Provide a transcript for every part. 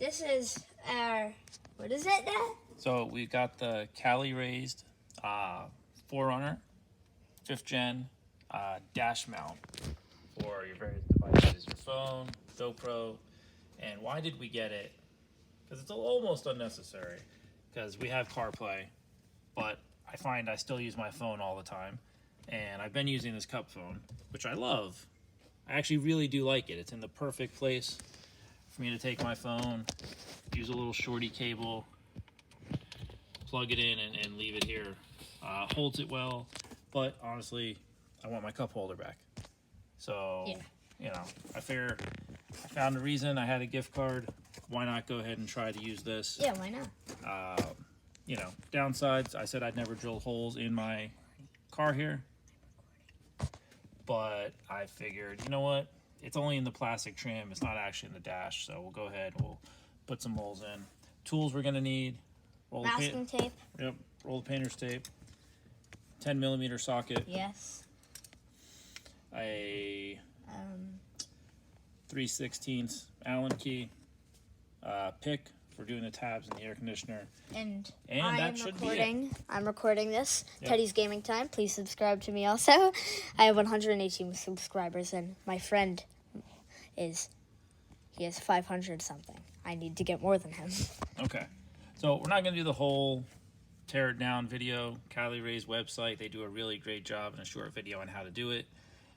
This is our, what is it, Dad? So we got the Cali Raised 4Runner 5th gen dash mount for your various devices, your phone, GoPro. And why did we get it? Because it's almost unnecessary, because we have CarPlay, but I find I still use my phone all the time. And I've been using this cup phone, which I love. I actually really do like it. It's in the perfect place for me to take my phone, use a little shorty cable, plug it in and leave it here. Holds it well, but honestly, I want my cup holder back. So, Yeah. you know, I figure I found a reason. I had a gift card. Why not go ahead and try to use this? Yeah, why not? You know, downsides, I said I'd never drill holes in my car here. But I figured, you know what? It's only in the plastic trim. It's not actually in the dash. So we'll go ahead. We'll put some holes in. Tools we're going to need. Masking tape. Yep. Roll the painter's tape. 10mm socket. Yes. A 3/16 Allen key. Pick for doing the tabs in the air conditioner. And that should be it. I'm recording this. Yep. Teddy's Gaming Time. Please subscribe to me also. I have 118 subscribers, and my friend he has 500 something. I need to get more than him. Okay. So we're not going to do the whole tear it down video. Cali Raised website, they do a really great job in a short video on how to do it.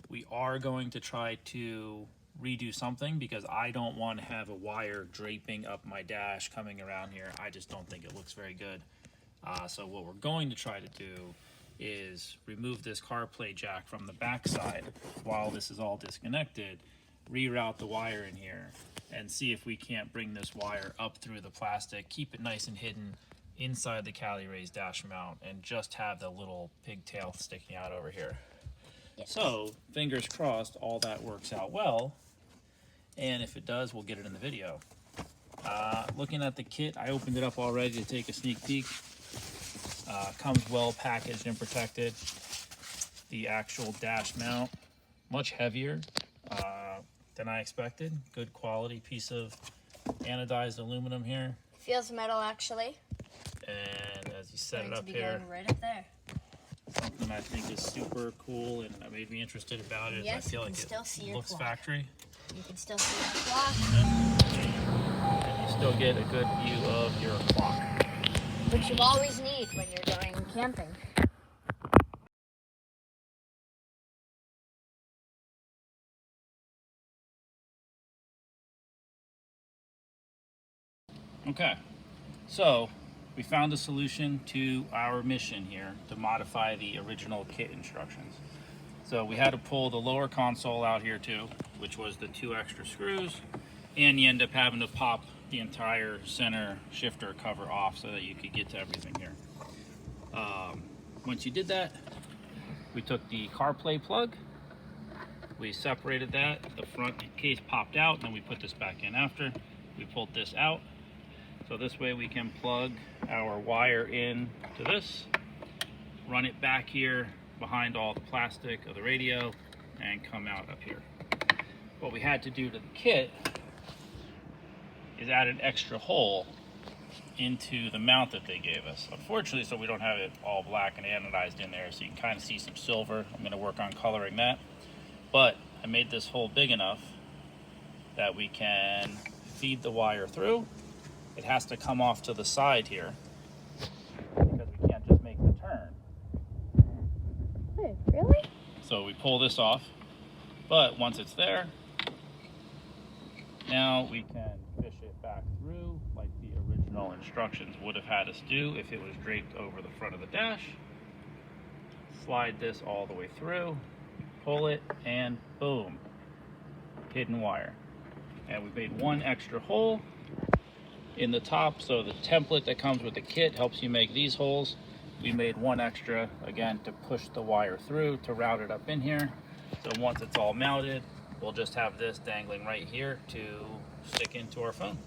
We are going to try to redo something because I don't want to have a wire draping up my dash coming around here. I just don't think it looks very good. So what we're going to try to do is remove this CarPlay jack from the back side while this is all disconnected, reroute the wire in here, and see if we can't bring this wire up through the plastic, keep it nice and hidden inside the Cali Raised dash mount, and just have the little pigtail sticking out over here. Yes. So, fingers crossed, all that works out well, and if it does, we'll get it in the video. Looking at the kit, I opened it up already to take a sneak peek. Comes well packaged and protected. The actual dash mount, much heavier than I expected. Good quality piece of anodized aluminum here. Feels metal, actually. And as you set it Going up to be here, going right up there. something I think is super cool and that made me interested about it. Yes, I feel you like can still see it your looks clock. factory. You can still see your clock, And you still get a good view of your clock. which you always need when you're going camping. Okay, so we found a solution to our mission here to modify the original kit instructions. So we had to pull the lower console out here too, which was the 2 extra screws, and you end up having to pop the entire center shifter cover off so that you could get to everything here. Once you did that, we took the CarPlay plug, we separated that, the front case popped out, and then we put this back in after. We pulled this out. So this way we can plug our wire in to this, run it back here behind all the plastic of the radio, and come out up here. What we had to do to the kit is add an extra hole into the mount that they gave us. Unfortunately, so we don't have it all black and anodized in there, so you can kind of see some silver. I'm going to work on coloring that. But I made this hole big enough that we can feed the wire through. It has to come off to the side here because we can't just make the turn. Wait, really? So we pull this off, but once it's there, now we can fish it back through like the original instructions would have had us do if it was draped over the front of the dash. Slide this all the way through, pull it, and boom, hidden wire. And we made one extra hole in the top, so the template that comes with the kit helps you make these holes. We made one extra, again, to push the wire through to route it up in here. So once it's all mounted, we'll just have this dangling right here to stick into our phone.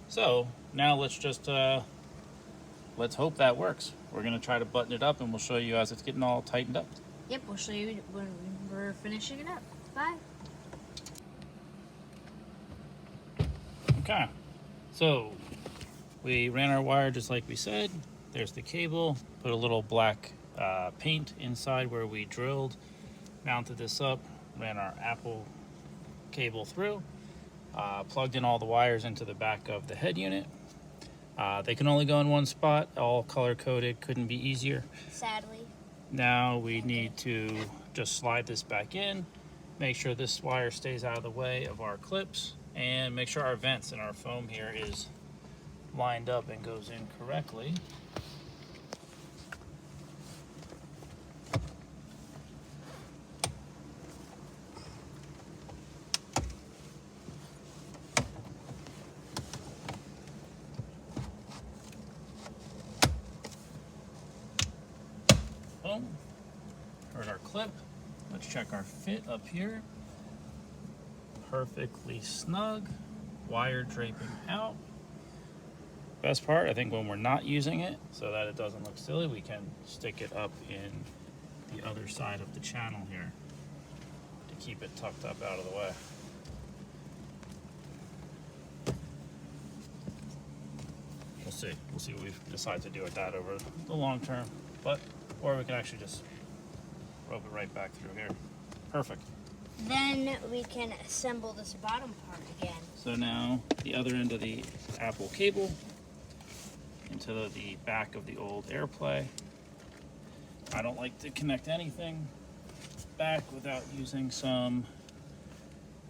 So now let's just let's hope that works. We're gonna try to button it up and we'll show you as it's getting all tightened up. Yep, we'll show you when we're finishing it up. Bye. Okay. So we ran our wire just like we said. There's the cable. Put a little black paint inside where we drilled. Mounted this up. Ran our Apple cable through. Plugged in all the wires into the back of the head unit. They can only go in one spot. All color coded. Couldn't be easier. Sadly. Now we need to just slide this back in. Make sure this wire stays out of the way of our clips. And make sure our vents and our foam here is lined up and goes in correctly. Boom. Here's our clip. Let's check our fit up here. Perfectly snug. Wire draping out. Best part, I think when we're not using it, so that it doesn't look silly, we can stick it up in the other side of the channel here to keep it tucked up out of the way. We'll see. We'll see what we decide to do with that over the long term. Or we can actually just rope it right back through here. Perfect. Then we can assemble this bottom part again. So now the other end of the Apple cable into the back of the old AirPlay. I don't like to connect anything back without using some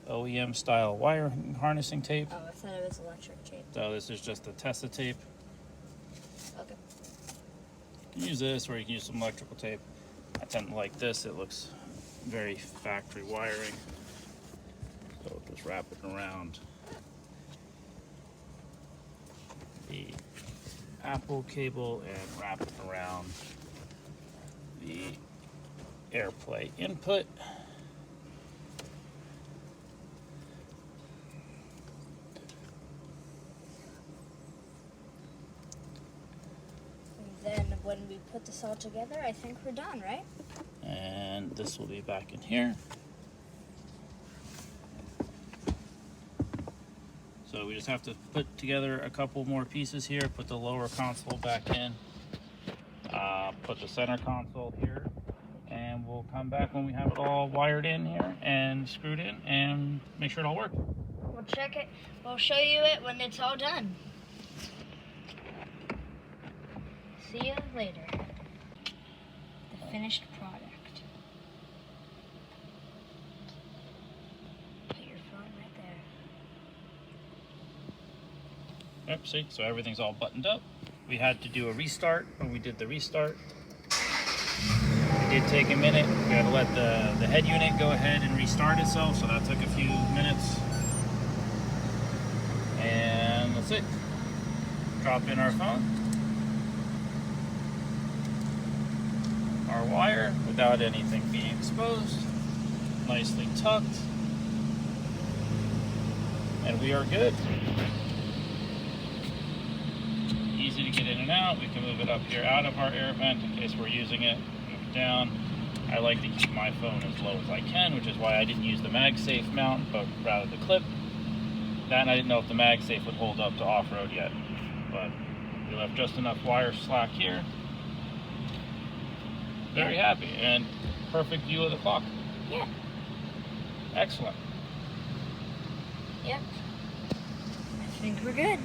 OEM style wire harnessing tape. Oh, I thought it was electric tape. So this is just the Tessa tape. Okay. You can use this or you can use some electrical tape. I tend to like this. It looks very factory wiring. So just wrap it around the Apple cable and wrap it around the AirPlay input. Then when we put this all together, I think we're done, right? And this will be back in here. So we just have to put together a couple more pieces here, put the lower console back in, put the center console here, and we'll come back when we have it all wired in here and screwed in and make sure it all works. We'll check it. We'll show you it when it's all done. See you later. The finished product. Put your phone right there. Yep, see, so everything's all buttoned up. We had to do a restart when we did the restart. It did take a minute. We had to let the head unit go ahead and restart itself, so that took a few minutes. And that's it. Drop in our phone. Our wire without anything being exposed. Nicely tucked. And we are good. Easy to get in and out. We can move it up here out of our air vent in case we're using it. Move it down. I like to keep my phone as low as I can, which is why I didn't use the MagSafe mount, but rather the clip. That and I didn't know if the MagSafe would hold up to off-road yet, but we left just enough wire slack here. Very happy, and perfect view of the clock. Yeah. Excellent. Yep. I think we're good.